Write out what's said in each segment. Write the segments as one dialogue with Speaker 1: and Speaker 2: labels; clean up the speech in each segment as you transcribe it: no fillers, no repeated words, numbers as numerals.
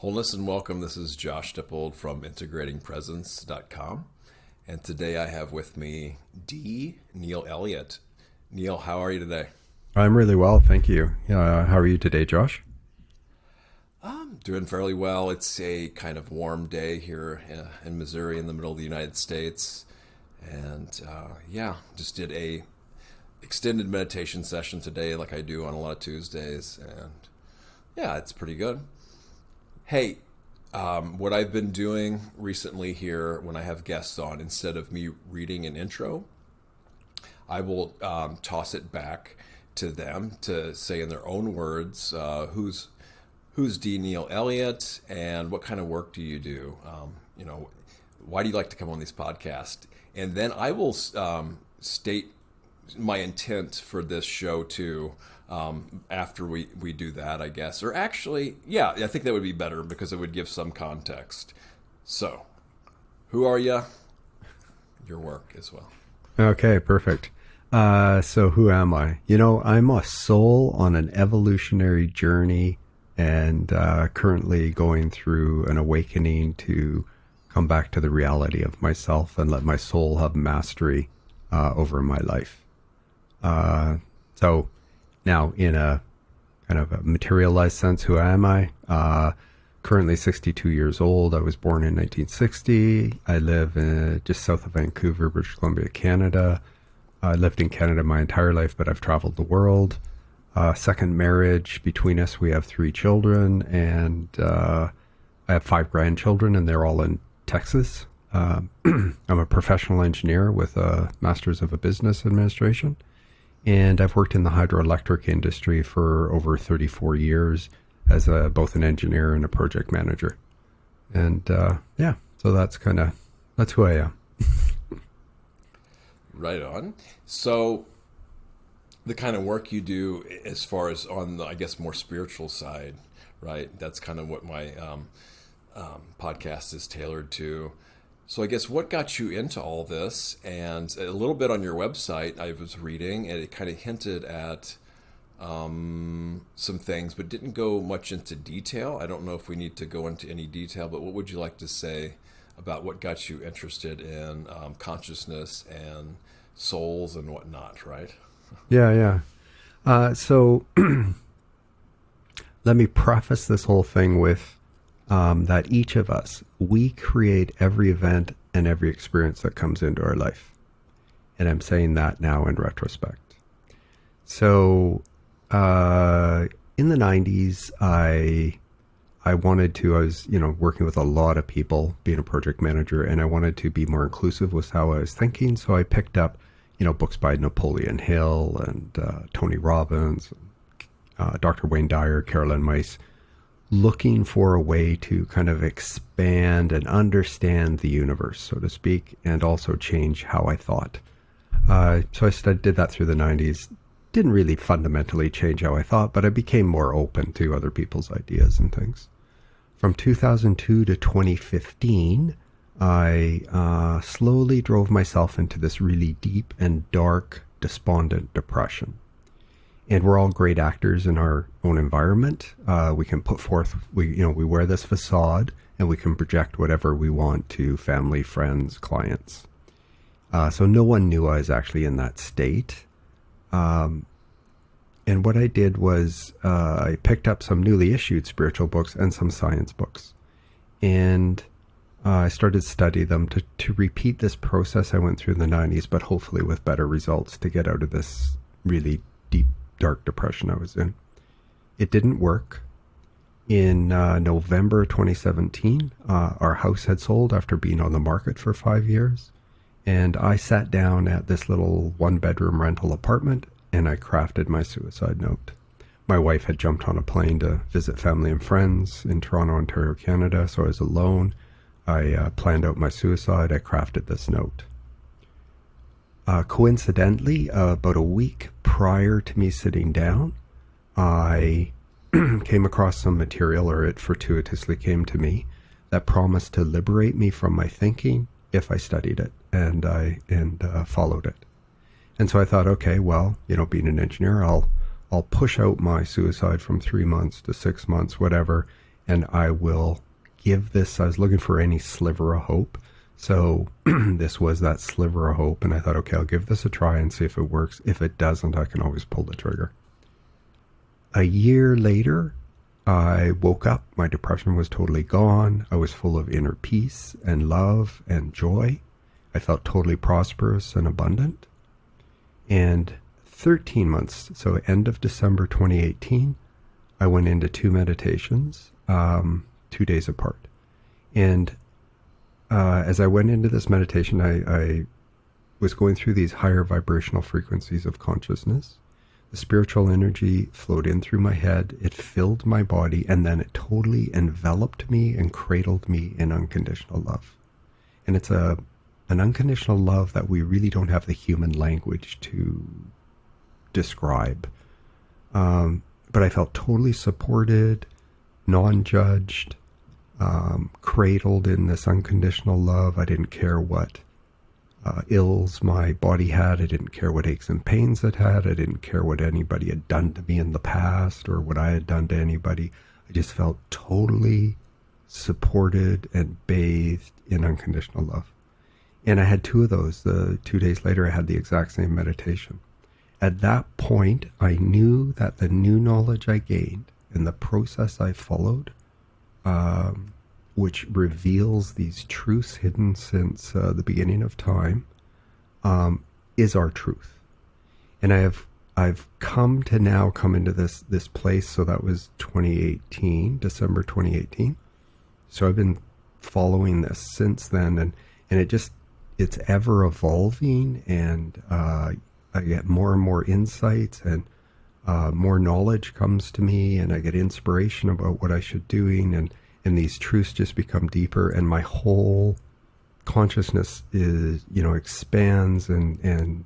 Speaker 1: Wholeness and welcome. This is Josh Dippold from integratingpresence.com. And today I have with me Neil Elliott. Neil, how are you today?
Speaker 2: I'm really well, thank you. How are you today, Josh?
Speaker 1: I'm doing fairly well. It's a kind of warm day here in Missouri in the middle of the United States. And just did a extended meditation session today like I do on a lot of Tuesdays. And yeah, it's pretty good. Hey, what I've been doing recently here when I have guests on, instead of me reading an intro, I will toss it back to them to say in their own words, who's Neil Elliott and what kind of work do you do? Why do you like to come on these podcasts? And then I will state my intent for this show too. After we do that, I guess. Or actually, yeah, I think that would be better because it would give some context. So, who are you? Your work as well.
Speaker 2: Okay, perfect. So who am I? I'm a soul on an evolutionary journey and currently going through an awakening to come back to the reality of myself and let my soul have mastery over my life. Now, in a kind of a materialized sense, who am I? Currently 62 years old. I was born in 1960. I live just south of Vancouver, British Columbia, Canada. I lived in Canada my entire life, but I've traveled the world. Second marriage. Between us, we have 3 children, and I have 5 grandchildren, and they're all in Texas. I'm a professional engineer with a Master's of Business Administration. And I've worked in the hydroelectric industry for over 34 years as both an engineer and a project manager. And so that's who I am.
Speaker 1: Right on. So the kind of work you do as far as on the, I guess, more spiritual side, right? That's kind of what my podcast is tailored to. So I guess what got you into all this, and a little bit on your website I was reading, and it kind of hinted at some things, but didn't go much into detail. I don't know if we need to go into any detail, but what would you like to say about what got you interested in consciousness and souls and whatnot, right?
Speaker 2: Yeah. So let me preface this whole thing with that each of us, we create every event and every experience that comes into our life. And I'm saying that now in retrospect. So in the 90s, I was, working with a lot of people, being a project manager, and I wanted to be more inclusive with how I was thinking. So I picked up, books by Napoleon Hill and Tony Robbins, Dr. Wayne Dyer, Carolyn Myss, looking for a way to kind of expand and understand the universe, so to speak, and also change how I thought. So I did that through the 90s. Didn't really fundamentally change how I thought, but I became more open to other people's ideas and things. From 2002 to 2015, I slowly drove myself into this really deep and dark, despondent depression. And we're all great actors in our own environment. We can put forth, we wear this facade and we can project whatever we want to family, friends, clients. So no one knew I was actually in that state. And what I did was I picked up some newly issued spiritual books and some science books. And I started to study them to repeat this process I went through in the 90s, but hopefully with better results to get out of this really deep, dark depression I was in. It didn't work. In November 2017, our house had sold after being on the market for 5 years. And I sat down at this little 1-bedroom rental apartment and I crafted my suicide note. My wife had jumped on a plane to visit family and friends in Toronto, Ontario, Canada, so I was alone. I planned out my suicide. I crafted this note. Coincidentally, about a week prior to me sitting down, I came across some material, or it fortuitously came to me, that promised to liberate me from my thinking if I studied it and followed it. And so I thought, okay, well, being an engineer, I'll push out my suicide from 3 months to 6 months, whatever, and I will give this. I was looking for any sliver of hope. So this was that sliver of hope. And I thought, okay, I'll give this a try and see if it works. If it doesn't, I can always pull the trigger. A year later, I woke up. My depression was totally gone. I was full of inner peace and love and joy. I felt totally prosperous and abundant. And 13 months, so end of December 2018, I went into 2 meditations, 2 days apart. And as I went into this meditation, I was going through these higher vibrational frequencies of consciousness. The spiritual energy flowed in through my head, it filled my body, and then it totally enveloped me and cradled me in unconditional love. And it's an unconditional love that we really don't have the human language to describe. But I felt totally supported, non-judged, cradled in this unconditional love. I didn't care what ills my body had. I didn't care what aches and pains it had. I didn't care what anybody had done to me in the past or what I had done to anybody. I just felt totally supported and bathed in unconditional love. And I had 2 of those. 2 days later, I had the exact same meditation. At that point, I knew that the new knowledge I gained and the process I followed, which reveals these truths hidden since the beginning of time, is our truth. And I've come into this place. So that was 2018, December 2018. So I've been following this since then, and it's ever evolving, and I get more and more insights, and more knowledge comes to me, and I get inspiration about what I should be doing, and these truths just become deeper, and my whole consciousness is, expands and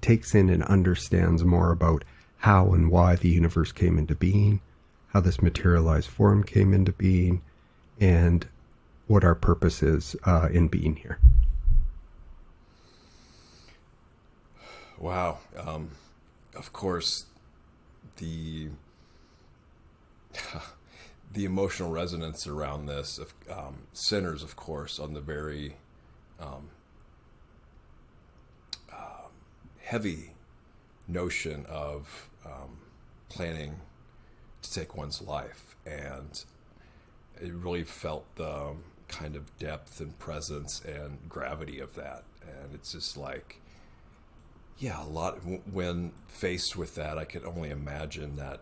Speaker 2: takes in and understands more about how and why the universe came into being, how this materialized form came into being, and what our purpose is in being here.
Speaker 1: Wow. Of course, the emotional resonance around this centers, of course, on the very heavy notion of planning to take one's life. And it really felt the kind of depth and presence and gravity of that. And it's just like, yeah, when faced with that, I could only imagine that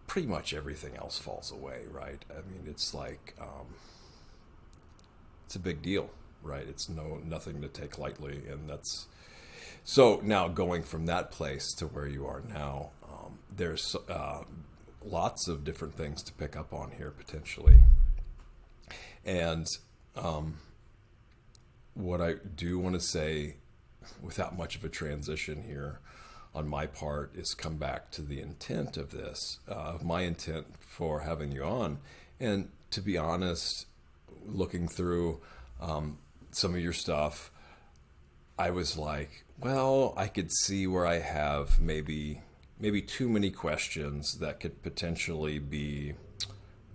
Speaker 1: pretty much everything else falls away, right? I mean, it's like, it's a big deal, right? It's nothing to take lightly. And that's, so now going from that place to where you are now, there's lots of different things to pick up on here potentially. And what I do want to say, without much of a transition here on my part, is come back to the intent of this, my intent for having you on. And to be honest, looking through some of your stuff, I was like, well, I could see where I have maybe too many questions that could potentially be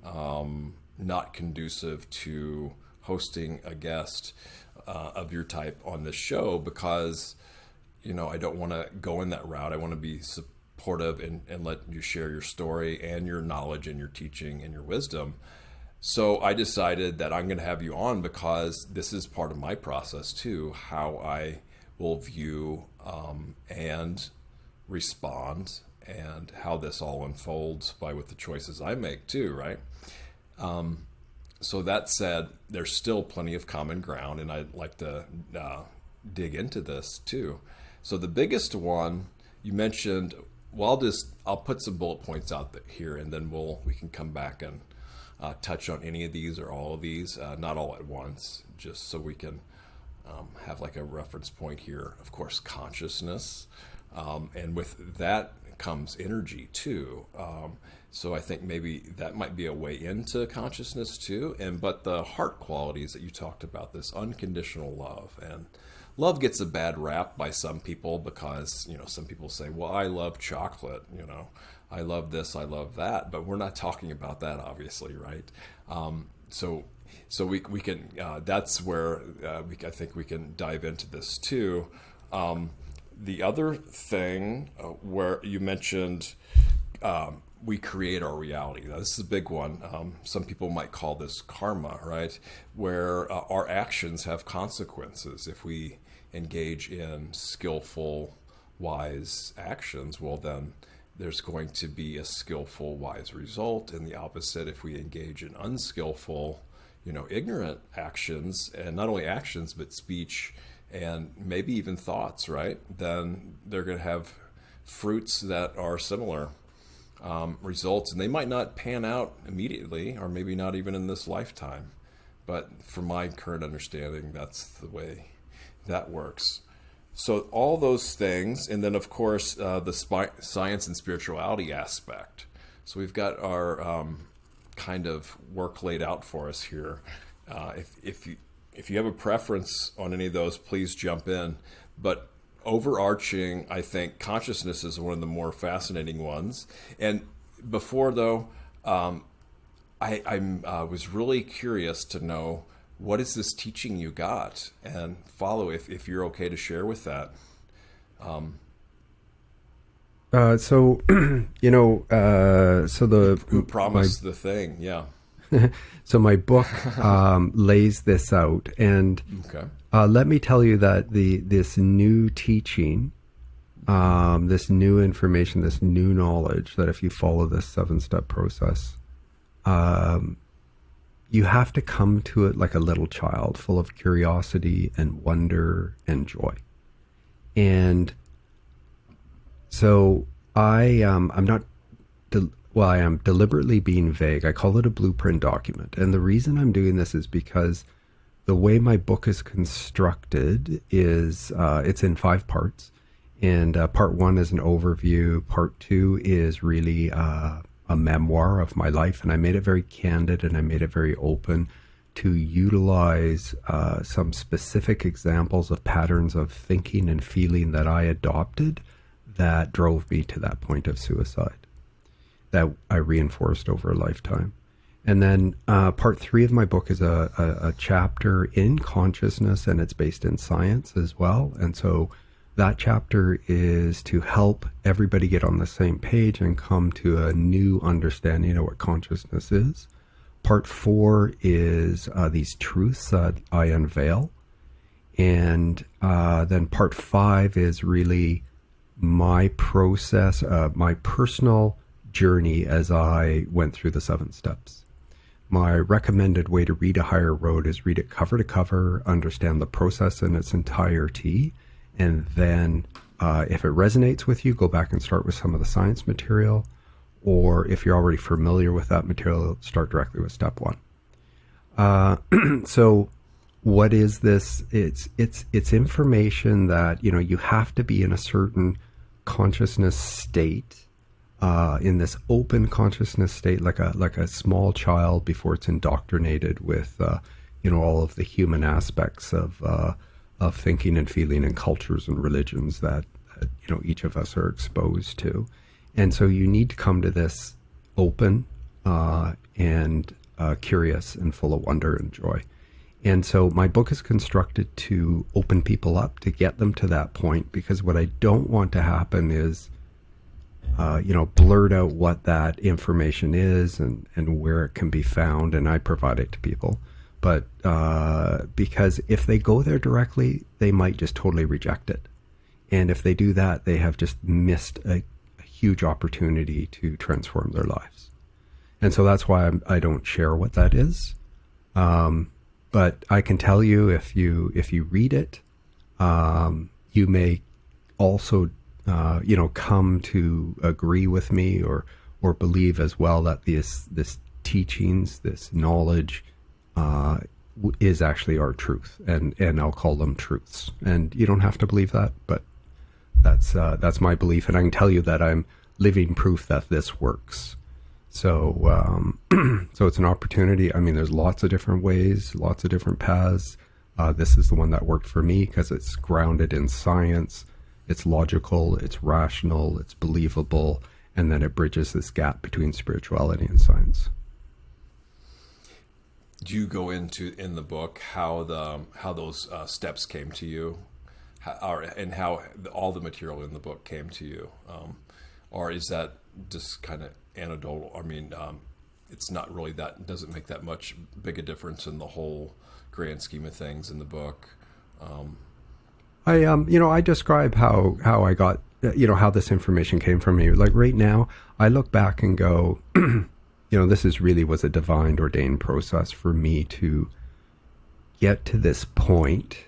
Speaker 1: not conducive to hosting a guest of your type on this show, because I don't want to go in that route. I want to be supportive and let you share your story and your knowledge and your teaching and your wisdom. So I decided that I'm going to have you on because this is part of my process too, how I will view and respond, and how this all unfolds with the choices I make too, right? So that said, there's still plenty of common ground, and I'd like to dig into this too. So the biggest one you mentioned, well, I'll put some bullet points out here, and then we can come back and touch on any of these or all of these, not all at once, just so we can have like a reference point here. Of course, consciousness, and with that comes energy too. So I think maybe that might be a way into consciousness too. But the heart qualities that you talked about, this unconditional love and love gets a bad rap by some people because, some people say, well, I love chocolate, I love this, I love that, but we're not talking about that, obviously, right? So we can, that's where I think we can dive into this too. The other thing where you mentioned we create our reality. Now, this is a big one. Some people might call this karma, right? Where our actions have consequences. If we engage in skillful, wise actions, well, then there's going to be a skillful, wise result. And the opposite, if we engage in unskillful, ignorant actions, and not only actions, but speech and maybe even thoughts, right? Then they're going to have fruits that are similar results, and they might not pan out immediately, or maybe not even in this lifetime. But from my current understanding, that's the way that works. So all those things, and then of course the science and spirituality aspect. So we've got our kind of work laid out for us here. If you have a preference on any of those, please jump in. But overarching, I think consciousness is one of the more fascinating ones. And before though, I was really curious to know, what is this teaching you got? And follow, if you're okay to share with that.
Speaker 2: So
Speaker 1: Who promised the thing? Yeah.
Speaker 2: So my book lays this out, and
Speaker 1: Okay.
Speaker 2: Let me tell you that this new teaching, this new information, this new knowledge, that if you follow this 7-step process, you have to come to it like a little child, full of curiosity and wonder and joy. And so I am deliberately being vague. I call it a blueprint document. And the reason I'm doing this is because the way my book is constructed is it's in 5 parts. And part 1 is an overview. Part 2 is really a memoir of my life. And I made it very candid, and I made it very open to utilize some specific examples of patterns of thinking and feeling that I adopted that drove me to that point of suicide, that I reinforced over a lifetime. And then part 3 of my book is a chapter in consciousness, and it's based in science as well. And so that chapter is to help everybody get on the same page and come to a new understanding of what consciousness is. Part 4 is these truths that I unveil. And then part 5 is really my process, my personal journey as I went through the 7 steps. My recommended way to read A Higher Road is read it cover to cover, understand the process in its entirety, and then if it resonates with you, go back and start with some of the science material. Or if you're already familiar with that material, start directly with step 1. So what is this? It's information that, you have to be in a certain consciousness state, in this open consciousness state, like a small child before it's indoctrinated with, all of the human aspects of thinking and feeling and cultures and religions that each of us are exposed to. And so you need to come to this open and curious and full of wonder and joy. And so my book is constructed to open people up, to get them to that point, because what I don't want to happen is, blurt out what that information is and where it can be found, and I provide it to people. But because if they go there directly, they might just totally reject it. And if they do that, they have just missed a huge opportunity to transform their lives. And so that's why I don't share what that is. But I can tell you, if you read it, you may also, come to agree with me or believe as well that this teachings, this knowledge, is actually our truth, and I'll call them truths. And you don't have to believe that, but that's my belief, and I can tell you that I'm living proof that this works. So so it's an opportunity. I mean, there's lots of different ways, lots of different paths. This is the one that worked for me because it's grounded in science, it's logical, it's rational, it's believable, and then it bridges this gap between spirituality and science.
Speaker 1: Do you go into in the book how those steps came to you, and how all the material in the book came to you, or is that just kind of anecdotal? I mean, it's not really that, doesn't make that much big a difference in the whole grand scheme of things in the book.
Speaker 2: I describe how I got, how this information came from me. Like right now, I look back and go, this was a divine ordained process for me to get to this point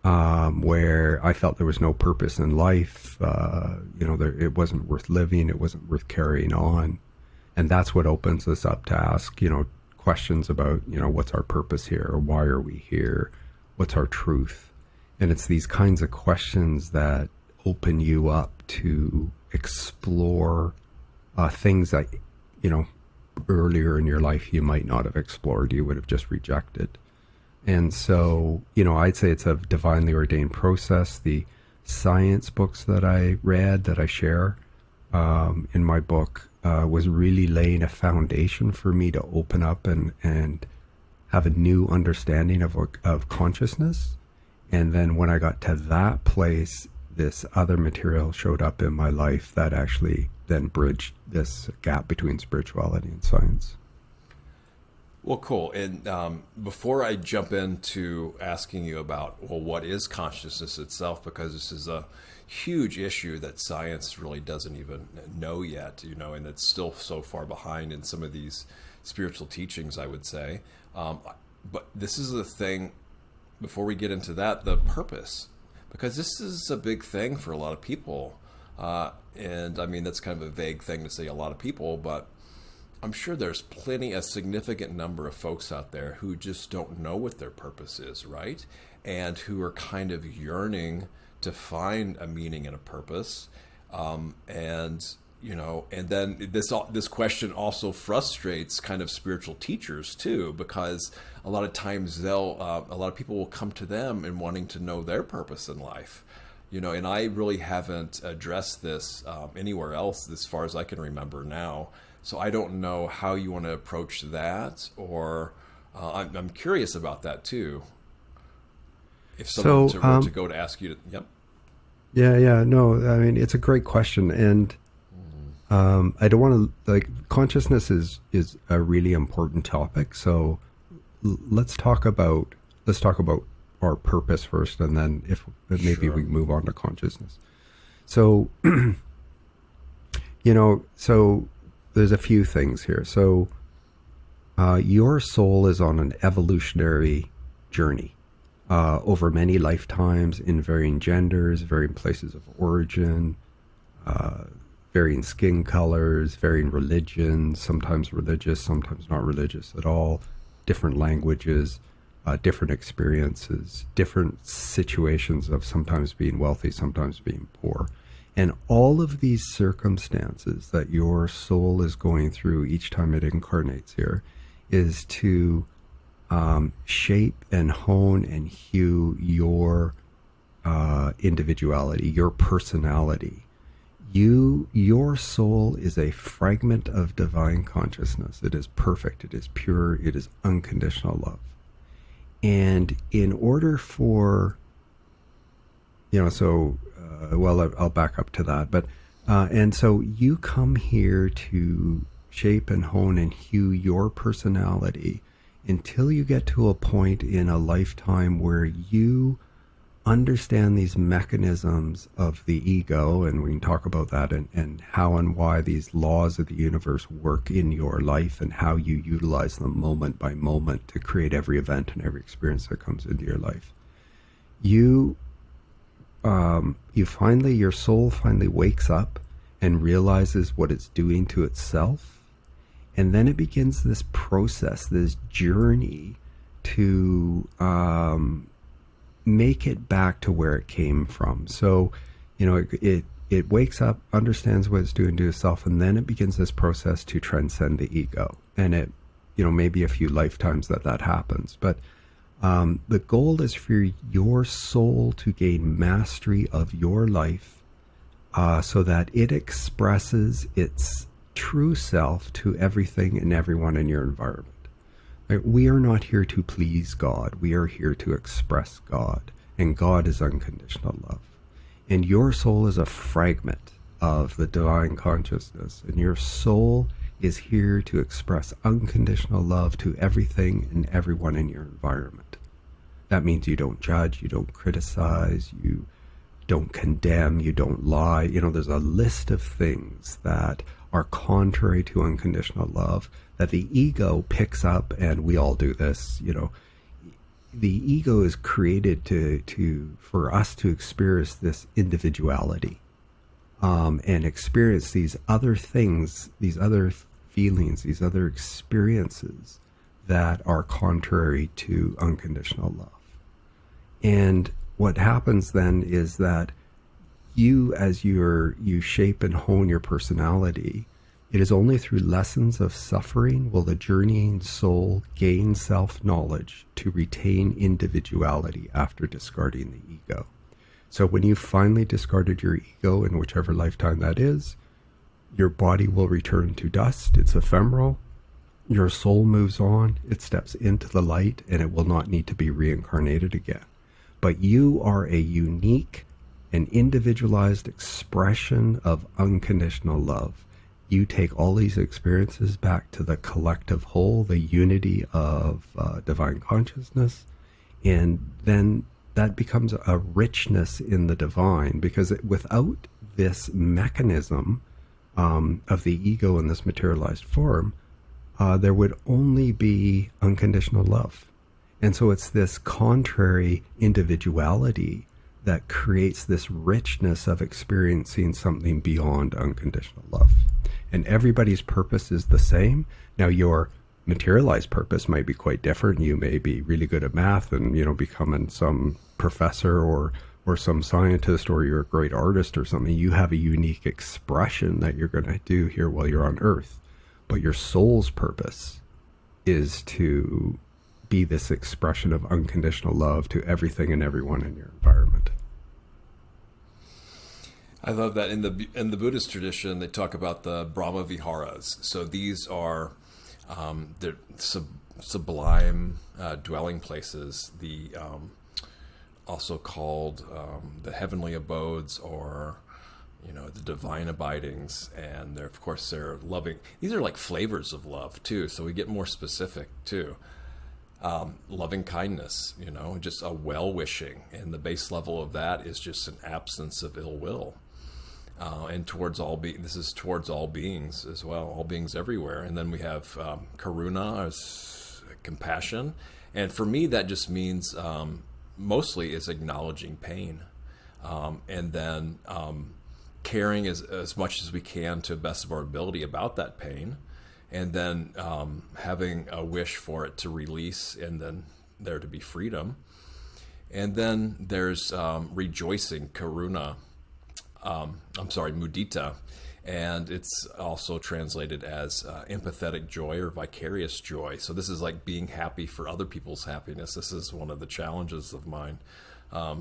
Speaker 2: where I felt there was no purpose in life. It wasn't worth living. It wasn't worth carrying on. And that's what opens us up to ask, questions about, what's our purpose here? Or why are we here? What's our truth? And it's these kinds of questions that open you up to explore things that, earlier in your life you might not have explored, you would have just rejected. And so, I'd say it's a divinely ordained process. The science books that I read, that I share in my book, was really laying a foundation for me to open up and have a new understanding of consciousness. And then when I got to that place, this other material showed up in my life that actually then bridged this gap between spirituality and science.
Speaker 1: Well, cool. And before I jump into asking you about, well, what is consciousness itself, because this is a huge issue that science really doesn't even know yet, and it's still so far behind in some of these spiritual teachings, I would say. But this is the thing, before we get into that, the purpose, because this is a big thing for a lot of people. And I mean, that's kind of a vague thing to say a lot of people, but I'm sure there's a significant number of folks out there who just don't know what their purpose is, right? And who are kind of yearning to find a meaning and a purpose. And then this question also frustrates kind of spiritual teachers too, because a lot of times a lot of people will come to them and wanting to know their purpose in life. And I really haven't addressed this anywhere else as far as I can remember now. So I don't know how you want to approach that, or I'm curious about that too. If someone were to go to ask you to, yep.
Speaker 2: Yeah, no, I mean, it's a great question. And I don't want to, consciousness is a really important topic. So let's talk about our purpose first, and then maybe we move on to consciousness. So, so there's a few things here. So, your soul is on an evolutionary journey over many lifetimes, in varying genders, varying places of origin, varying skin colors, varying religions, sometimes religious, sometimes not religious at all, different languages, different experiences, different situations of sometimes being wealthy, sometimes being poor. And all of these circumstances that your soul is going through each time it incarnates here is to shape and hone and hue your individuality, your personality. Your soul is a fragment of divine consciousness. It is perfect. It is pure. It is unconditional love. And in order for, I'll back up to that. But, and so you come here to shape and hone and hue your personality until you get to a point in a lifetime where you understand these mechanisms of the ego, and we can talk about that and how and why these laws of the universe work in your life and how you utilize them moment by moment to create every event and every experience that comes into your life. Your soul finally wakes up and realizes what it's doing to itself, and then it begins this process, this journey to make it back to where it came from. So, it wakes up, understands what it's doing to itself, and then it begins this process to transcend the ego. And it, maybe a few lifetimes that happens. But The goal is for your soul to gain mastery of your life, so that it expresses its true self to everything and everyone in your environment. Like, we are not here to please God. We are here to express God, and God is unconditional love. And your soul is a fragment of the divine consciousness, and your soul is here to express unconditional love to everything and everyone in your environment. That means you don't judge, you don't criticize, you don't condemn, you don't lie. There's a list of things that are contrary to unconditional love that the ego picks up, and we all do this. The ego is created for us to experience this individuality, and experience these other things, these other feelings, these other experiences that are contrary to unconditional love. And what happens then is that as you shape and hone your personality, it is only through lessons of suffering will the journeying soul gain self-knowledge to retain individuality after discarding the ego. So when you finally discarded your ego, in whichever lifetime that is, your body will return to dust. It's ephemeral. Your soul moves on. It steps into the light, and it will not need to be reincarnated again. But you are a unique and individualized expression of unconditional love. You take all these experiences back to the collective whole, the unity of divine consciousness, and then that becomes a richness in the divine, because without this mechanism of the ego in this materialized form, there would only be unconditional love. And so it's this contrary individuality that creates this richness of experiencing something beyond unconditional love. And everybody's purpose is the same. Now, your materialized purpose might be quite different. You may be really good at math and, becoming some professor or some scientist, or you're a great artist or something. You have a unique expression that you're going to do here while you're on Earth. But your soul's purpose is to be this expression of unconditional love to everything and everyone in your environment.
Speaker 1: I love that in the Buddhist tradition, they talk about the Brahma Viharas. So these are the sublime dwelling places, the also called the heavenly abodes, or the divine abidings. And they're, of course, they're loving. These are like flavors of love too. So we get more specific too. Loving kindness, just a well-wishing, and the base level of that is just an absence of ill will. And this is towards all beings as well, all beings everywhere. And then we have karuna, as compassion. And for me, that just means mostly is acknowledging pain, and then caring as much as we can to the best of our ability about that pain, and then having a wish for it to release, and then there to be freedom. And then there's rejoicing, karuna. Mudita, and it's also translated as empathetic joy or vicarious joy. So this is like being happy for other people's happiness. This is one of the challenges of mine.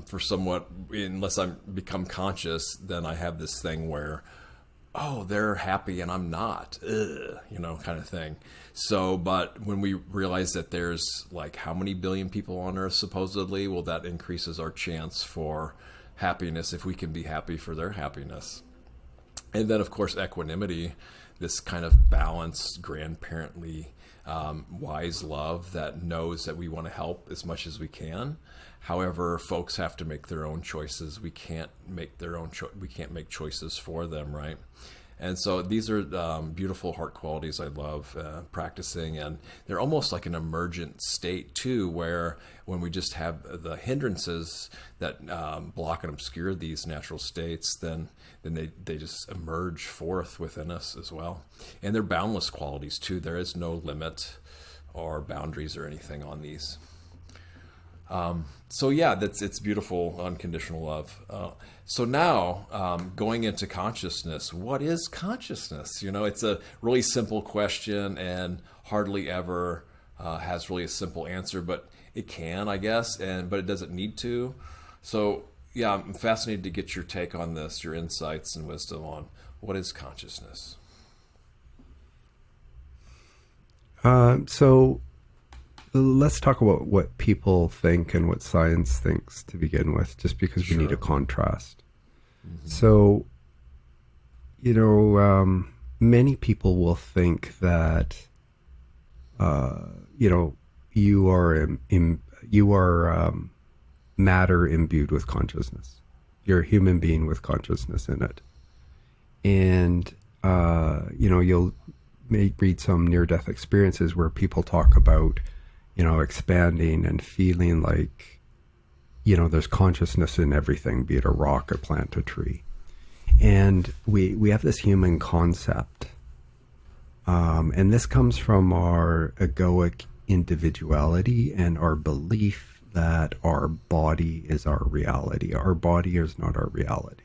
Speaker 1: For somewhat, unless I become conscious, then I have this thing where, oh, they're happy and I'm not, kind of thing. So, but when we realize that there's like how many billion people on Earth supposedly, well, that increases our chance for happiness if we can be happy for their happiness. And then, of course, equanimity, this kind of balanced, grandparently, wise love that knows that we want to help as much as we can. However, folks have to make their own choices. We can't make we can't make choices for them, right? And so these are beautiful heart qualities I love practicing, and they're almost like an emergent state too, where when we just have the hindrances that block and obscure these natural states, then they just emerge forth within us as well. And they're boundless qualities too. There is no limit or boundaries or anything on these. So yeah, it's beautiful, unconditional love. So now, going into consciousness, what is consciousness? It's a really simple question and hardly ever has really a simple answer, but it can, I guess, but it doesn't need to. So yeah, I'm fascinated to get your take on this, your insights and wisdom on what is consciousness.
Speaker 2: So let's talk about what people think and what science thinks to begin with, just because we need a contrast. So, many people will think that, you are matter imbued with consciousness. You're a human being with consciousness in it. And, you'll may read some near-death experiences where people talk about, expanding and feeling like, there's consciousness in everything, be it a rock, a plant, a tree. And we have this human concept. And this comes from our egoic individuality and our belief that our body is our reality. Our body is not our reality.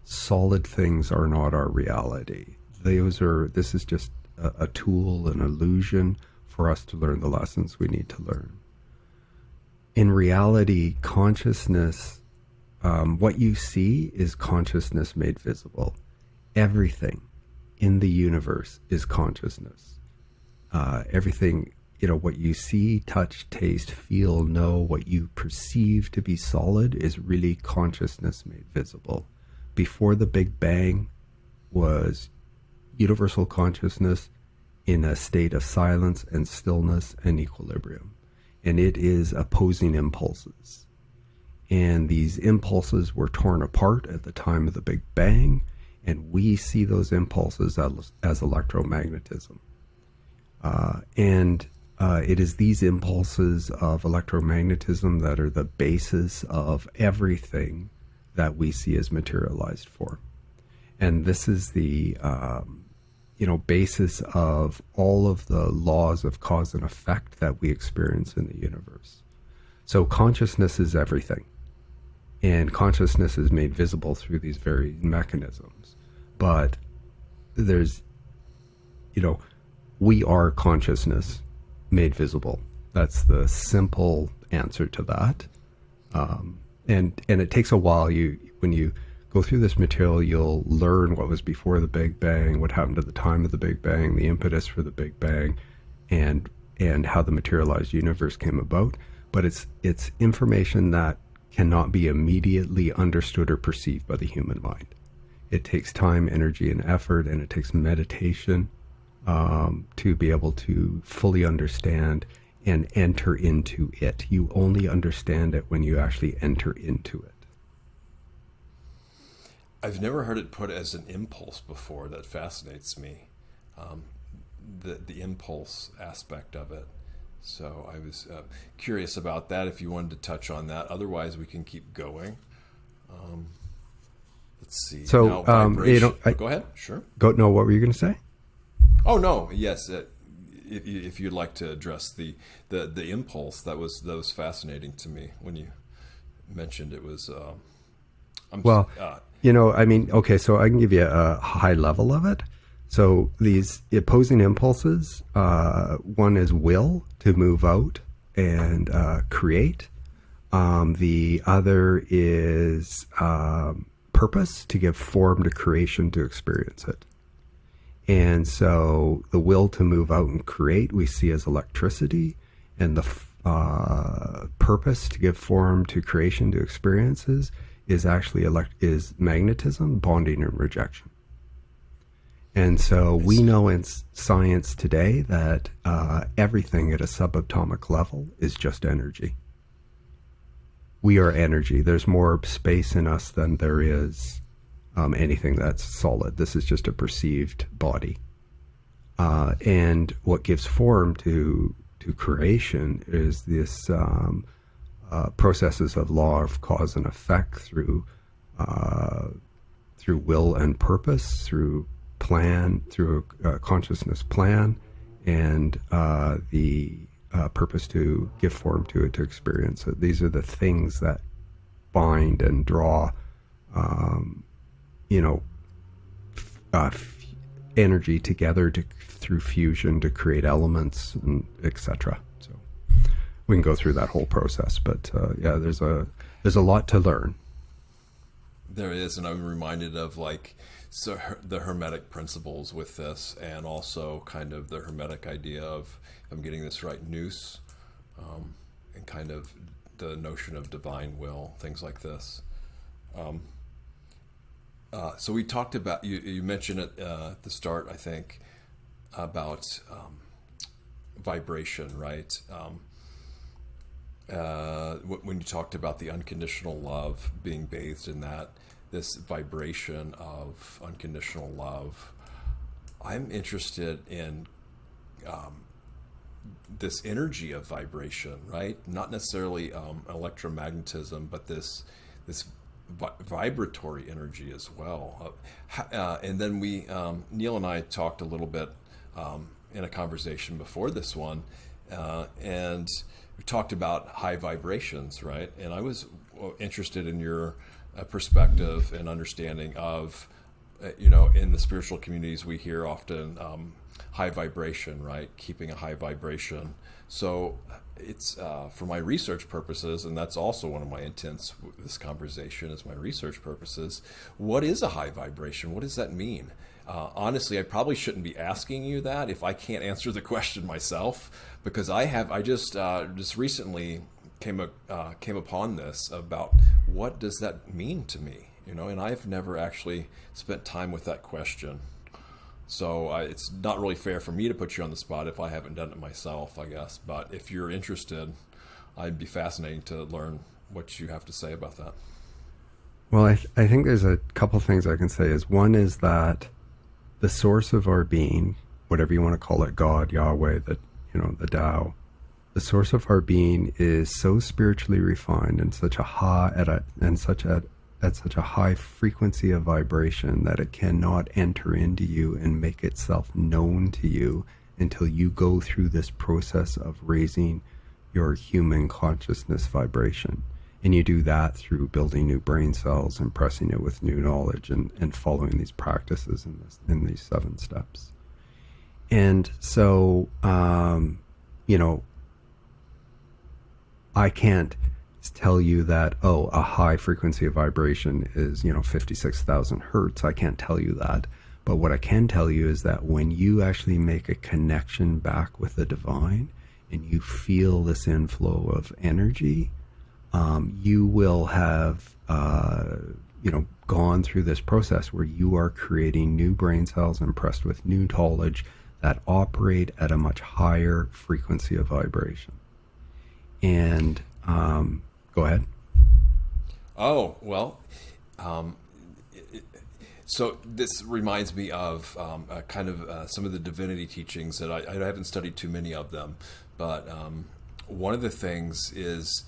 Speaker 2: Solid things are not our reality. This is just a tool, an illusion for us to learn the lessons we need to learn. In reality, consciousness, what you see is consciousness made visible. Everything in the universe is consciousness. Everything, what you see, touch, taste, feel, know, what you perceive to be solid is really consciousness made visible. Before the Big Bang was universal consciousness in a state of silence and stillness and equilibrium. And it is opposing impulses. And these impulses were torn apart at the time of the Big Bang, and we see those impulses as electromagnetism. It is these impulses of electromagnetism that are the basis of everything that we see as materialized form. And this is the basis of all of the laws of cause and effect that we experience in the universe. So consciousness is everything. And consciousness is made visible through these very mechanisms. But there's, we are consciousness made visible. That's the simple answer to that. And it takes a while. When you go through this material, you'll learn what was before the Big Bang, what happened at the time of the Big Bang, the impetus for the Big Bang, and how the materialized universe came about. But it's information that cannot be immediately understood or perceived by the human mind. It takes time, energy, and effort, and it takes meditation to be able to fully understand and enter into it. You only understand it when you actually enter into it.
Speaker 1: I've never heard it put as an impulse before. That fascinates me, the impulse aspect of it. So I was curious about that, if you wanted to touch on that. Otherwise, we can keep going. Let's see.
Speaker 2: So,
Speaker 1: go ahead. Sure.
Speaker 2: No, what were you going to say?
Speaker 1: Oh, no. Yes. If you'd like to address the impulse, that was fascinating to me when you mentioned it was.
Speaker 2: Okay, so I can give you a high level of it. So these opposing impulses, one is will to move out and create. The other is purpose, to give form to creation, to experience it. And so the will to move out and create we see as electricity, and the purpose to give form to creation, to experiences, is actually is magnetism, bonding, and rejection. And so we know in science today that everything at a subatomic level is just energy. We are energy. There's more space in us than there is anything that's solid. This is just a perceived body. And what gives form to creation is this processes of law of cause and effect through will and purpose, through plan, through a consciousness plan, and the purpose to give form to it, to experience it. These are the things that bind and draw, energy together through fusion to create elements, and etc. So, we can go through that whole process. But yeah, there's a lot to learn.
Speaker 1: There is, and I'm reminded of the Hermetic principles with this, and also kind of the Hermetic idea of, if I'm getting this right, nous, and kind of the notion of divine will, things like this. So we talked about, you mentioned at the start, I think, about vibration, right? When you talked about the unconditional love, being bathed in that, this vibration of unconditional love, I'm interested in this energy of vibration, right? Not necessarily electromagnetism, but this vibratory energy as well. And then Neil and I talked a little bit in a conversation before this one, and we talked about high vibrations, right? And I was interested in your perspective and understanding of, in the spiritual communities we hear often high vibration, right? Keeping a high vibration. So it's for my research purposes, and that's also one of my intents with this conversation is my research purposes. What is a high vibration? What does that mean? Honestly, I probably shouldn't be asking you that if I can't answer the question myself, because I just recently came upon this about what does that mean to me, and I've never actually spent time with that question. So it's not really fair for me to put you on the spot if I haven't done it myself, I guess. But if you're interested, I'd be fascinating to learn what you have to say about that.
Speaker 2: Well, I think there's a couple things I can say. One is that the source of our being, whatever you want to call it, God, Yahweh, the Tao, the source of our being is so spiritually refined and such a high at such a high frequency of vibration that it cannot enter into you and make itself known to you until you go through this process of raising your human consciousness vibration. And you do that through building new brain cells, impressing it with new knowledge, and following these practices in these 7 steps. And so, I can't tell you that, a high frequency of vibration is, 56,000 hertz. I can't tell you that. But what I can tell you is that when you actually make a connection back with the divine and you feel this inflow of energy, you will have, gone through this process where you are creating new brain cells impressed with new knowledge that operate at a much higher frequency of vibration. And go ahead.
Speaker 1: Oh, well, so this reminds me of some of the divinity teachings that I haven't studied too many of them, but one of the things is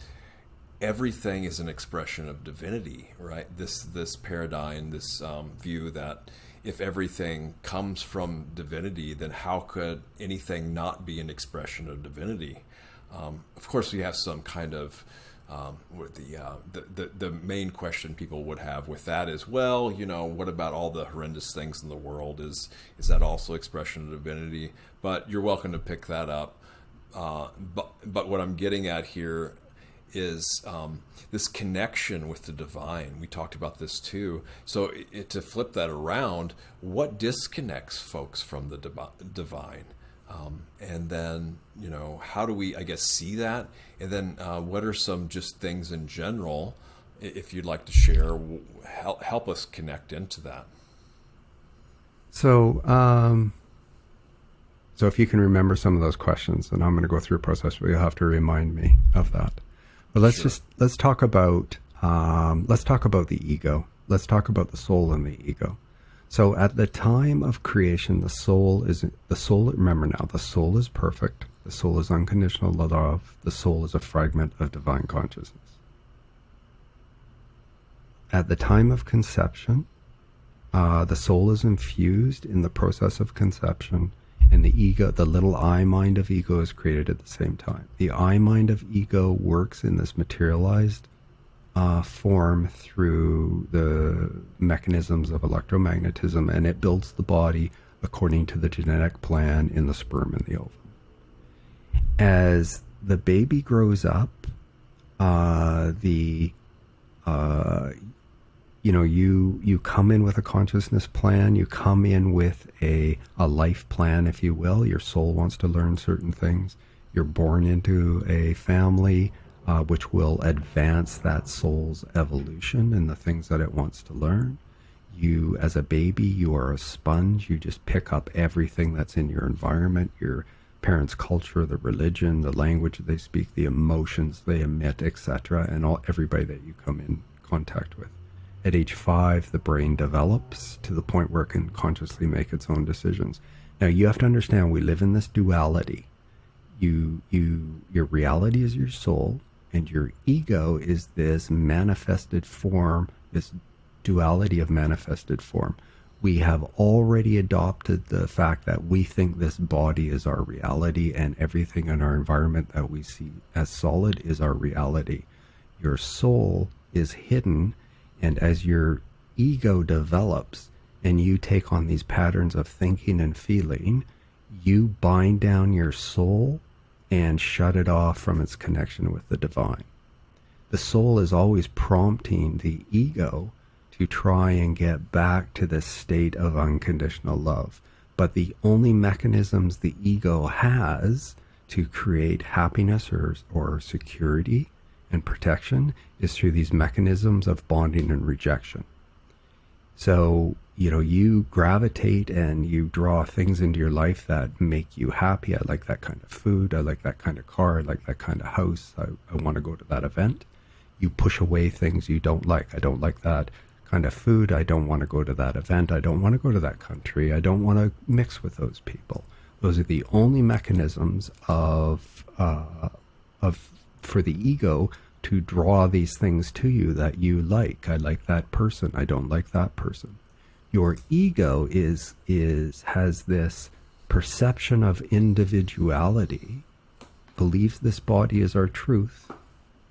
Speaker 1: everything is an expression of divinity, right? This paradigm, this view that if everything comes from divinity, then how could anything not be an expression of divinity? Of course, we have some kind of the main question people would have with that is, well, what about all the horrendous things in the world? Is that also expression of divinity? But you're welcome to pick that up. But what I'm getting at here is this connection with the divine. We talked about this too. So to flip that around, what disconnects folks from the divine? And then, how do we, I guess, see that? And then what are some just things in general, if you'd like to share, help us connect into that?
Speaker 2: So, so if you can remember some of those questions, and I'm going to go through a process, but you'll have to remind me of that. But let's talk about the ego. Let's talk about the soul and the ego. So at the time of creation, the soul, remember now, the soul is perfect. The soul is unconditional love. The soul is a fragment of divine consciousness. At the time of conception, the soul is infused in the process of conception, and the ego, the little I mind of ego, is created at the same time. The I mind of ego works in this materialized form through the mechanisms of electromagnetism, and it builds the body according to the genetic plan in the sperm and the ovum. As the baby grows up, the you come in with a consciousness plan, you come in with a life plan, if you will. Your soul wants to learn certain things. You're born into a family which will advance that soul's evolution and the things that it wants to learn. You, as a baby, you are a sponge. You just pick up everything that's in your environment, your parents' culture, the religion, the language they speak, the emotions they emit, etc., and everybody that you come in contact with. At age 5, the brain develops to the point where it can consciously make its own decisions. Now, you have to understand, we live in this duality. Your reality is your soul, and your ego is this manifested form, this duality of manifested form. We have already adopted the fact that we think this body is our reality, and everything in our environment that we see as solid is our reality. Your soul is hidden, and as your ego develops and you take on these patterns of thinking and feeling, you bind down your soul and shut it off from its connection with the divine. The soul is always prompting the ego to try and get back to this state of unconditional love. But the only mechanisms the ego has to create happiness or security and protection is through these mechanisms of bonding and rejection. So, you gravitate and you draw things into your life that make you happy. I like that kind of food. I like that kind of car. I like that kind of house. I want to go to that event. You push away things you don't like. I don't like that kind of food. I don't want to go to that event. I don't want to go to that country. I don't want to mix with those people. Those are the only mechanisms for the ego to draw these things to you that you like. I like that person. I don't like that person. Your ego has this perception of individuality, believes this body is our truth,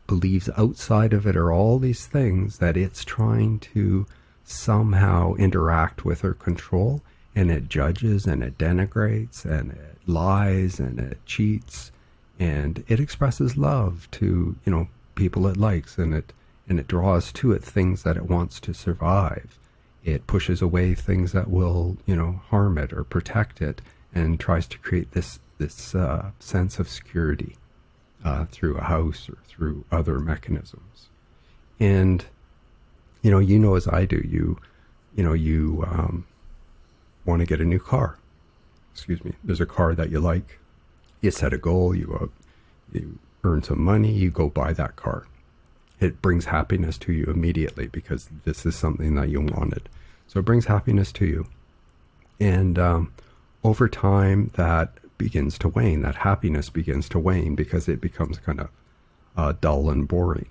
Speaker 2: believes outside of it are all these things that it's trying to somehow interact with or control, and it judges and it denigrates and it lies and it cheats, and it expresses love to people it likes, and it draws to it things that it wants to survive. It pushes away things that will harm it or protect it, and tries to create this sense of security through a house or through other mechanisms. And as I do, you want to get a new car. There's a car that you like. You set a goal. You earn some money. You go buy that car. It brings happiness to you immediately because this is something that you wanted. So it brings happiness to you. And over time, that begins to wane. That happiness begins to wane because it becomes kind of dull and boring.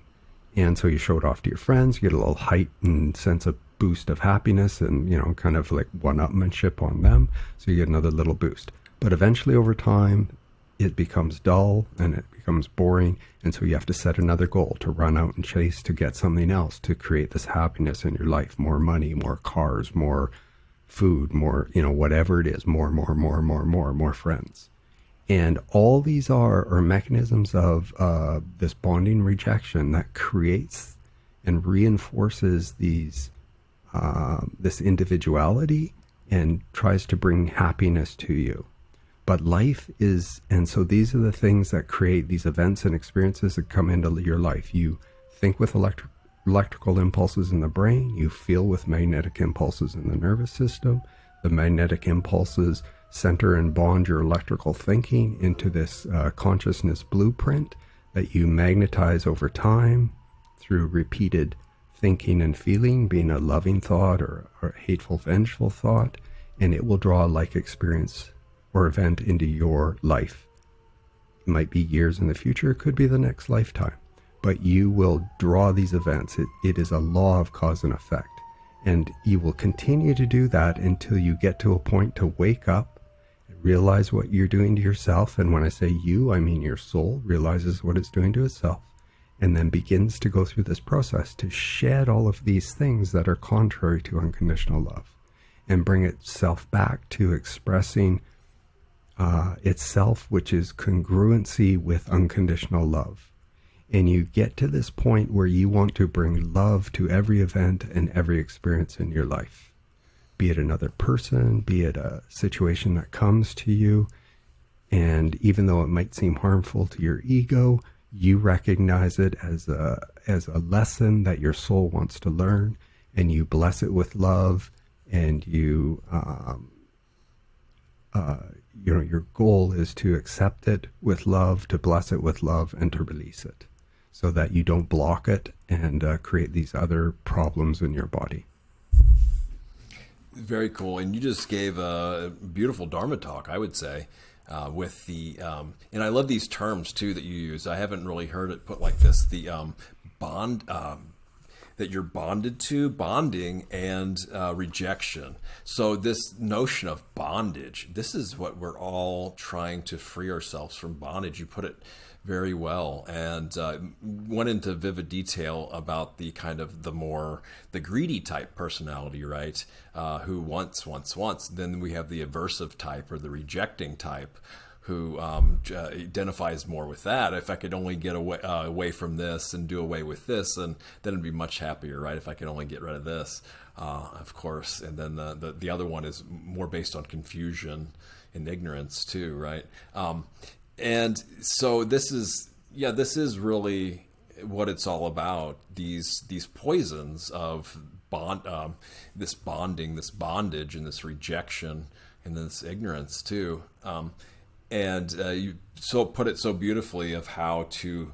Speaker 2: And so you show it off to your friends. You get a little heightened sense of boost of happiness and, kind of like one-upmanship on them. So you get another little boost. But eventually over time, it becomes dull and it becomes boring. And so you have to set another goal to run out and chase to get something else to create this happiness in your life. More money, more cars, more food, more, whatever it is, more friends. And all these are mechanisms of this bonding rejection that creates and reinforces this individuality and tries to bring happiness to you. But life is, and so these are the things that create these events and experiences that come into your life. You think with electrical impulses in the brain, you feel with magnetic impulses in the nervous system. The magnetic impulses center and bond your electrical thinking into this consciousness blueprint that you magnetize over time through repeated thinking and feeling, being a loving thought or a hateful, vengeful thought, and it will draw a like experience or event into your life. It might be years in the future, it could be the next lifetime, but you will draw these events. It is a law of cause and effect, and you will continue to do that until you get to a point to wake up and realize what you're doing to yourself. And when I say you, I mean your soul realizes what it's doing to itself, and then begins to go through this process to shed all of these things that are contrary to unconditional love and bring itself back to expressing itself, which is congruency with unconditional love. And you get to this point where you want to bring love to every event and every experience in your life, be it another person, be it a situation that comes to you. And even though it might seem harmful to your ego, you recognize it as a lesson that your soul wants to learn, and you bless it with love, and your goal is to accept it with love, to bless it with love, and to release it, so that you don't block it and create these other problems in your body.
Speaker 1: Very cool. And you just gave a beautiful Dharma talk, I would say, with and I love these terms too that you use. I haven't really heard it put like this. The bond, that you're bonded to, bonding, and rejection. So this notion of bondage, this is what we're all trying to free ourselves from bondage. You put it very well, and went into vivid detail about the kind of the greedy type personality, right? Who wants. Then we have the aversive type, or the rejecting type, who identifies more with that. If I could only get away from this and do away with this, and then it'd be much happier, right? If I could only get rid of this, of course. And then the other one is more based on confusion and ignorance too, right? And so this is really what it's all about. These poisons of this bonding, this bondage, and this rejection, and this ignorance too. And you put it so beautifully of how to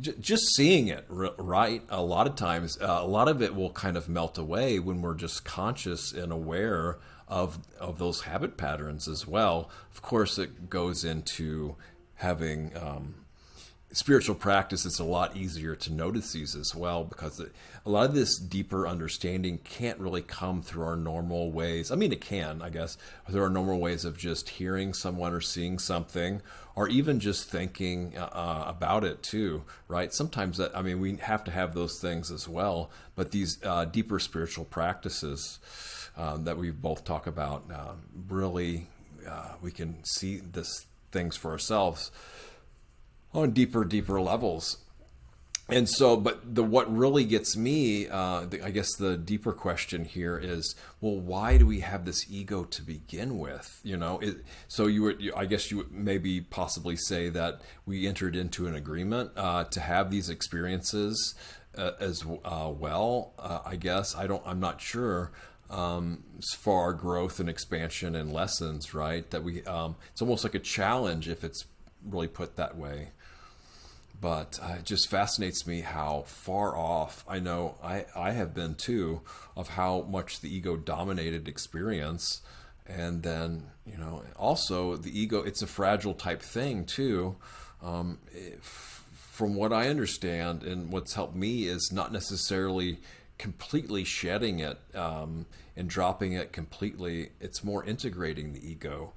Speaker 1: just seeing it right. A lot of times, a lot of it will kind of melt away when we're just conscious and aware of those habit patterns as well. Of course, it goes into having spiritual practice. It's a lot easier to notice these as well, because a lot of this deeper understanding can't really come through our normal ways. I mean, it can, I guess. There are normal ways of just hearing someone or seeing something, or even just thinking about it too, right? Sometimes we have to have those things as well. But these deeper spiritual practices that we both talk about, really, we can see these things for ourselves on deeper levels. And so, but what really gets me, I guess the deeper question here is, well, why do we have this ego to begin with? I guess you would maybe possibly say that we entered into an agreement to have these experiences as well. I guess I'm not sure. For our growth and expansion and lessons, right? That it's almost like a challenge if it's really put that way. But it just fascinates me how far off I know I have been too, of how much the ego dominated experience. And then, also the ego, it's a fragile type thing too. From what I understand, and what's helped me, is not necessarily completely shedding it and dropping it completely. It's more integrating the ego.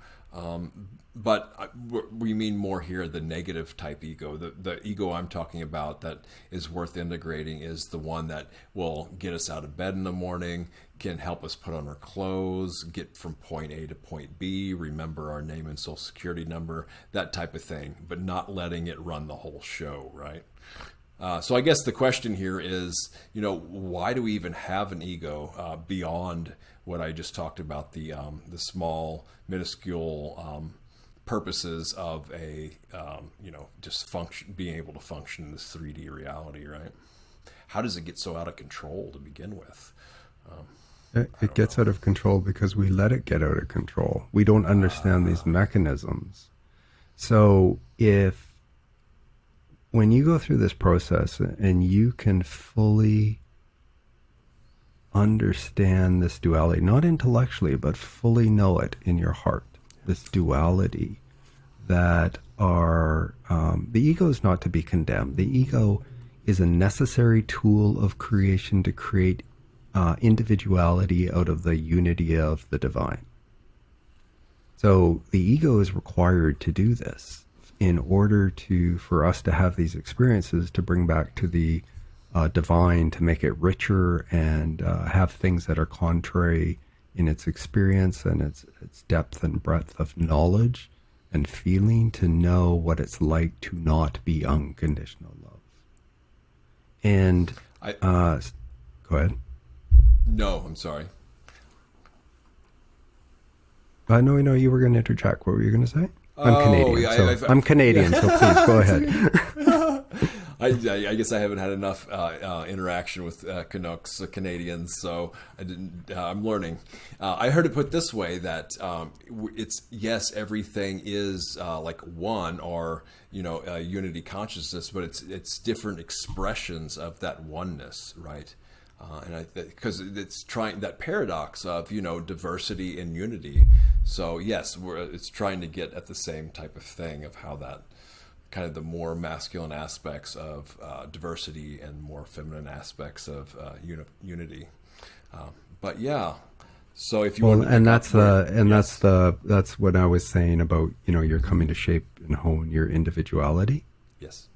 Speaker 1: But we mean more here the negative type ego. The ego I'm talking about that is worth integrating is the one that will get us out of bed in the morning, can help us put on our clothes, get from point A to point B, remember our name and social security number, that type of thing, but not letting it run the whole show, right? So I guess the question here is, why do we even have an ego beyond what I just talked about, the small, minuscule purposes of just being able to function in this 3D reality, right? How does it get so out of control to begin with?
Speaker 2: It gets out of control because we let it get out of control. We don't understand these mechanisms. So when you go through this process and you can fully understand this duality, not intellectually, but fully know it in your heart, this duality that the ego is not to be condemned. The ego is a necessary tool of creation to create individuality out of the unity of the divine. So the ego is required to do this in order for us to have these experiences, to bring back to the divine, to make it richer and have things that are contrary in its experience and its depth and breadth of knowledge and feeling to know what it's like to not be unconditional love. And
Speaker 1: I
Speaker 2: go ahead.
Speaker 1: No, I'm sorry.
Speaker 2: No, you were going to interject. What were you going to say? I'm
Speaker 1: Oh,
Speaker 2: Canadian.
Speaker 1: yeah,
Speaker 2: I'm Canadian, so please go ahead.
Speaker 1: I guess I haven't had enough interaction with Canucks, Canadians, so I didn't. I'm learning. I heard it put this way that it's yes, everything is like one or unity consciousness, but it's different expressions of that oneness, right? And because it's trying that paradox of diversity and unity. So yes, it's trying to get at the same type of thing of how that kind of the more masculine aspects of diversity and more feminine aspects of unity. But yeah, so if you want to
Speaker 2: that's what I was saying about you're coming to shape and hone your individuality.
Speaker 1: Yes.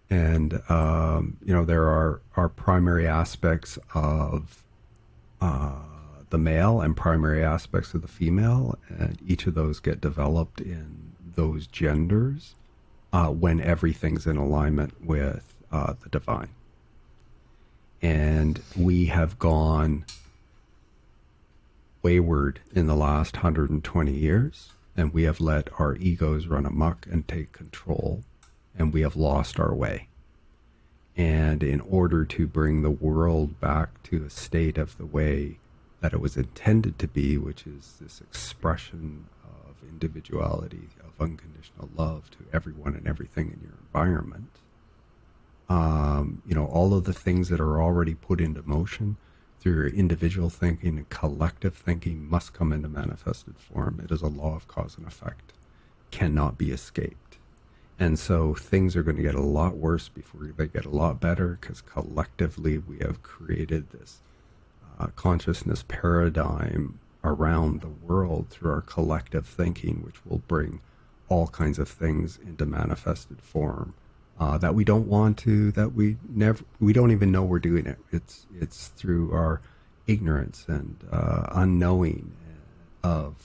Speaker 2: And there are primary aspects of the male and primary aspects of the female, and each of those get developed in those genders when everything's in alignment with the divine. And we have gone wayward in the last 120 years, and we have let our egos run amok and take control, and we have lost our way. And in order to bring the world back to a state of the way that it was intended to be, which is this expression of individuality, of unconditional love to everyone and everything in your environment, all of the things that are already put into motion through your individual thinking and collective thinking must come into manifested form. It is a law of cause and effect, cannot be escaped. And so things are going to get a lot worse before they get a lot better, because collectively we have created this consciousness paradigm around the world through our collective thinking, which will bring all kinds of things into manifested form that we don't want to, that we don't even know we're doing it. It's through our ignorance and unknowing of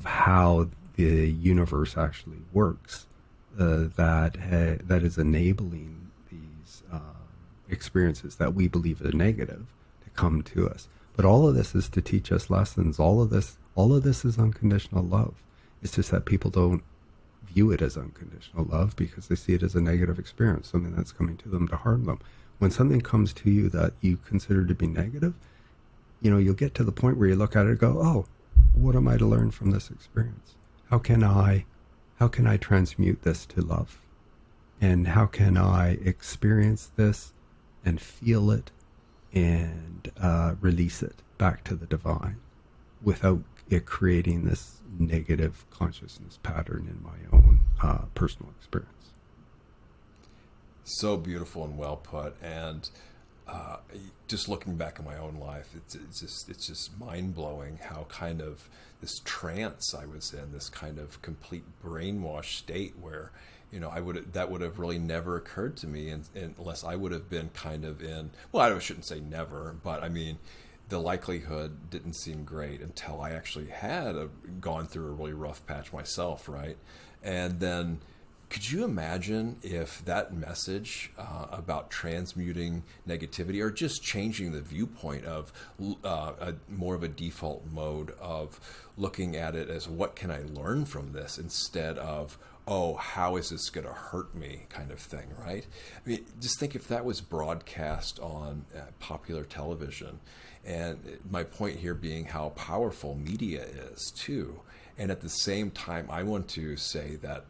Speaker 2: how the universe actually works that is enabling these experiences that we believe are negative to come to us. But all of this is to teach us lessons. All of this is unconditional love. It's just that people don't view it as unconditional love because they see it as a negative experience, something that's coming to them to harm them. When something comes to you that you consider to be negative, you'll get to the point where you look at it and go, oh, what am I to learn from this experience? How can I transmute this to love? And how can I experience this and feel it and release it back to the divine without it creating this negative consciousness pattern in my own personal experience?
Speaker 1: So beautiful and well put. And just looking back at my own life, it's just mind blowing how kind of this trance I was in, this kind of complete brainwash state where, that would have really never occurred to me unless I would have been kind of in, well, I shouldn't say never, but I mean, the likelihood didn't seem great until I actually had gone through a really rough patch myself, right? And then could you imagine if that message about transmuting negativity or just changing the viewpoint of more of a default mode of looking at it as what can I learn from this instead of, oh, how is this going to hurt me kind of thing, right? I mean, just think if that was broadcast on popular television, and my point here being how powerful media is too. And at the same time, I want to say that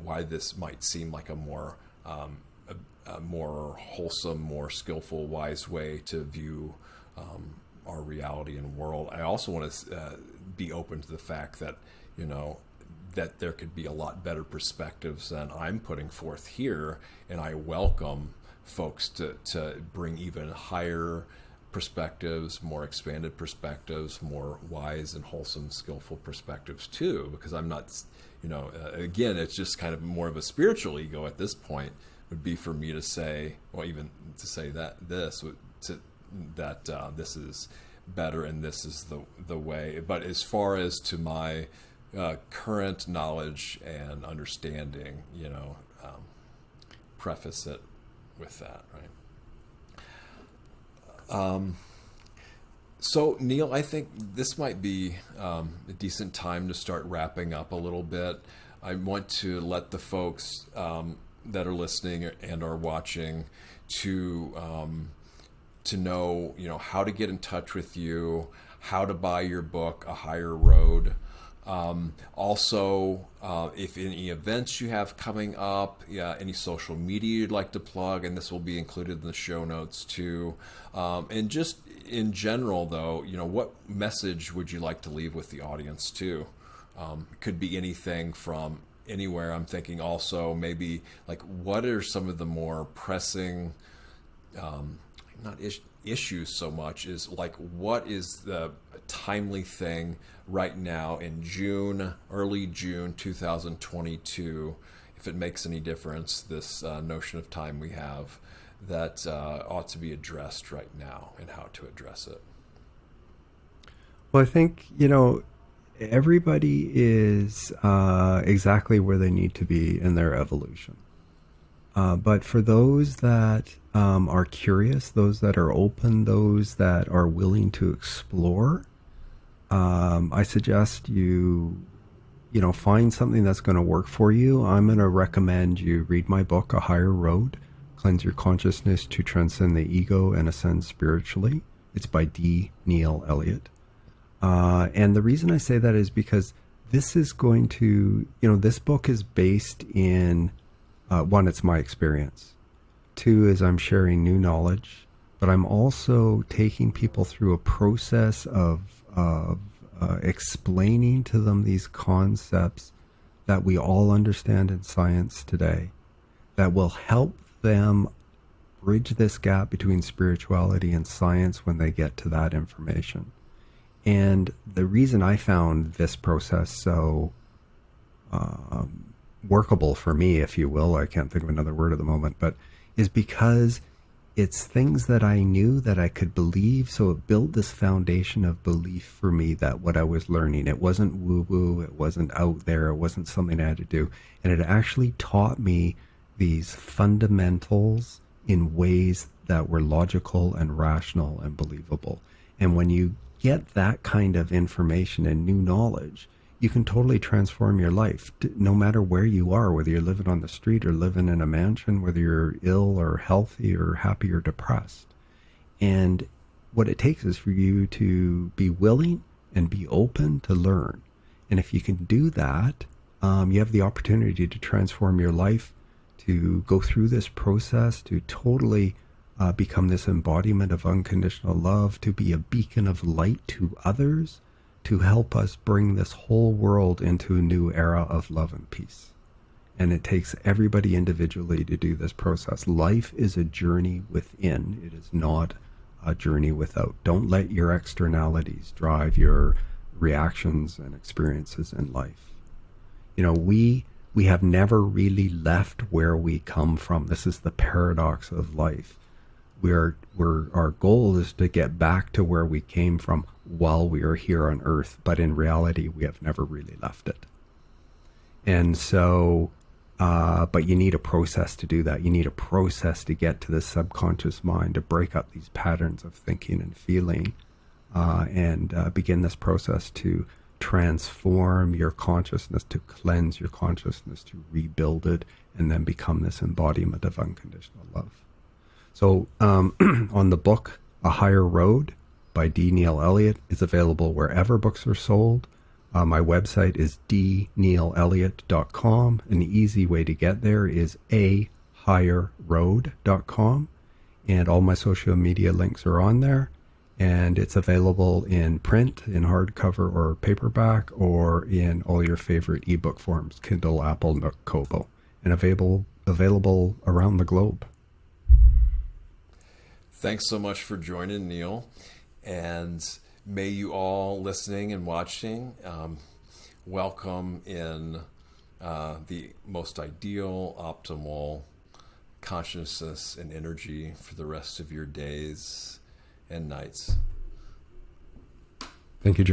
Speaker 1: why this might seem like a more wholesome, more skillful, wise way to view our reality and world. I also want to be open to the fact that that there could be a lot better perspectives than I'm putting forth here, and I welcome folks to bring even higher perspectives, more expanded perspectives, more wise and wholesome, skillful perspectives too, because I'm not, again, it's just kind of more of a spiritual ego at this point would be for me to say, or even to say that this is better, and this is the way. But as far as to my current knowledge and understanding, preface it with that, right? So, Neil, I think this might be a decent time to start wrapping up a little bit. I want to let the folks that are listening and are watching to know, how to get in touch with you, how to buy your book, A Higher Road. Also, if any events you have coming up, any social media you'd like to plug, and this will be included in the show notes too. And just in general, though, what message would you like to leave with the audience too? It could be anything from anywhere. I'm thinking also maybe like what are some of the more pressing, not issues so much, is like what is the timely thing right now in early June 2022, if it makes any difference, this notion of time we have that ought to be addressed right now, and how to address it.
Speaker 2: Well, I think, everybody is exactly where they need to be in their evolution. But for those that are curious, those that are open, those that are willing to explore, I suggest you find something that's going to work for you. I'm going to recommend you read my book, A Higher Road, Cleanse Your Consciousness to Transcend the Ego and Ascend Spiritually. It's by D. Neil Elliott. And the reason I say that is because this is going to, this book is based in, one, it's my experience. Two is I'm sharing new knowledge, but I'm also taking people through a process of explaining to them these concepts that we all understand in science today that will help them bridge this gap between spirituality and science when they get to that information. And the reason I found this process so workable for me, if you will, I can't think of another word at the moment, but is because it's things that I knew that I could believe. So it built this foundation of belief for me that what I was learning, it wasn't woo-woo, it wasn't out there, it wasn't something I had to do. And it actually taught me these fundamentals in ways that were logical and rational and believable. And when you get that kind of information and new knowledge, you can totally transform your life, no matter where you are, whether you're living on the street or living in a mansion, whether you're ill or healthy or happy or depressed. And what it takes is for you to be willing and be open to learn. And if you can do that, you have the opportunity to transform your life, to go through this process, to totally become this embodiment of unconditional love, to be a beacon of light to others, to help us bring this whole world into a new era of love and peace. And it takes everybody individually to do this process. Life is a journey within. It is not a journey without. Don't let your externalities drive your reactions and experiences in life. We have never really left where we come from. This is the paradox of life. Our goal is to get back to where we came from while we are here on Earth, but in reality, we have never really left it. And so, but you need a process to do that. You need a process to get to the subconscious mind, to break up these patterns of thinking and feeling, and begin this process to transform your consciousness, to cleanse your consciousness, to rebuild it, and then become this embodiment of unconditional love. So on the book, A Higher Road by D. Neil Elliott is available wherever books are sold. My website is dneilelliott.com. An easy way to get there is ahigherroad.com. And all my social media links are on there. And it's available in print, in hardcover or paperback, or in all your favorite ebook forms, Kindle, Apple, Nook, Kobo, and available around the globe.
Speaker 1: Thanks so much for joining, Neil. And may you all listening and watching welcome in the most ideal, optimal consciousness and energy for the rest of your days and nights.
Speaker 2: Thank you, Joe.